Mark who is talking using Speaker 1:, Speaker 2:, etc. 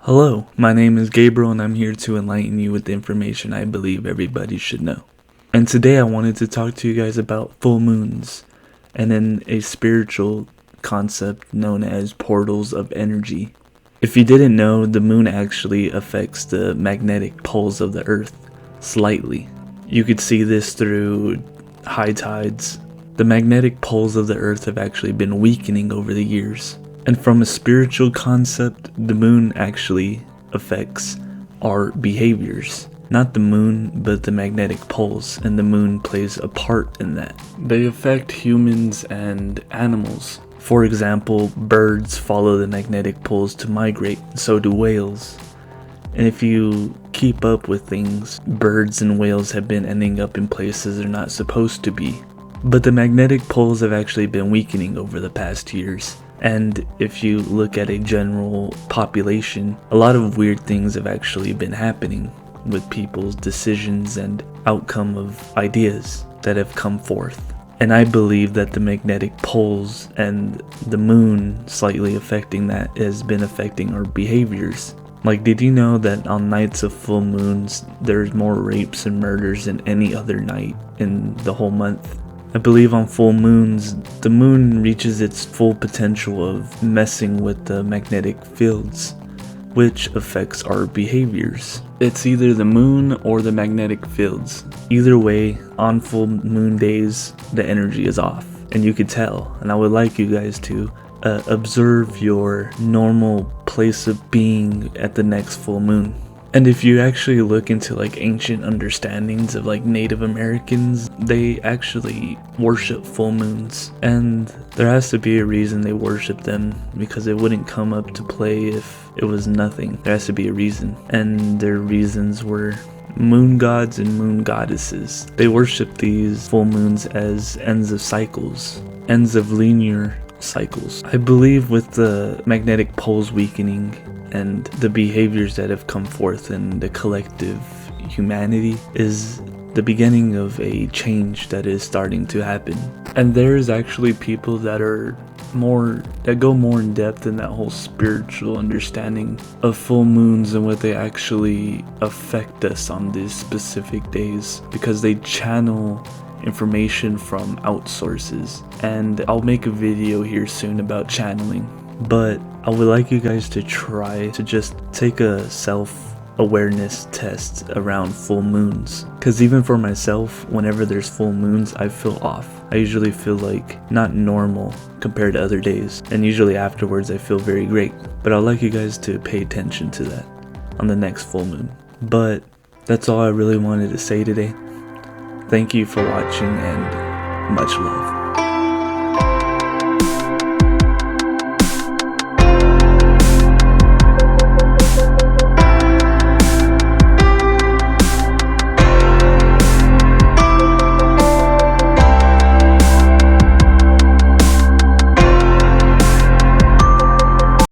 Speaker 1: Hello, my name is Gabriel and I'm here to enlighten you with the information I believe everybody should know. And today I wanted to talk to you guys about full moons and then a spiritual concept known as portals of energy. If you didn't know, the moon actually affects the magnetic poles of the earth slightly. You could see this through high tides. The magnetic poles of the earth have actually been weakening over the years. And from a spiritual concept, the moon actually affects our behaviors. Not the moon, but the magnetic poles, and the moon plays a part in that. They affect humans and animals. For example, birds follow the magnetic poles to migrate, so do whales. And if you keep up with things, birds and whales have been ending up in places they're not supposed to be. But the magnetic poles have actually been weakening over the past years. And if you look at a general population, a lot of weird things have actually been happening with people's decisions and outcome of ideas that have come forth. And I believe that the magnetic poles and the moon slightly affecting that has been affecting our behaviors. Like, did you know that on nights of full moons, there's more rapes and murders than any other night in the whole month? I believe on full moons, the moon reaches its full potential of messing with the magnetic fields, which affects our behaviors. It's either the moon or the magnetic fields. Either way, on full moon days, the energy is off, and you could tell. And I would like you guys to observe your normal place of being at the next full moon. And if you actually look into like ancient understandings of like Native Americans, they actually worship full moons. And there has to be a reason they worship them, because it wouldn't come up to play if it was nothing. There has to be a reason. And their reasons were moon gods and moon goddesses. They worship these full moons as ends of cycles, ends of linear cycles. I believe with the magnetic poles weakening and the behaviors that have come forth in the collective humanity is the beginning of a change that is starting to happen. And there's actually people that go more in depth in that whole spiritual understanding of full moons and what they actually affect us on these specific days, because they channel information from outsources. And I'll make a video here soon about channeling, but I would like you guys to try to just take a self-awareness test around full moons, because even for myself, whenever there's full moons, I feel off. I usually feel like not normal compared to other days, and usually afterwards I feel very great. But I'd like you guys to pay attention to that on the next full moon. But that's all I really wanted to say today. Thank you for watching, and much love.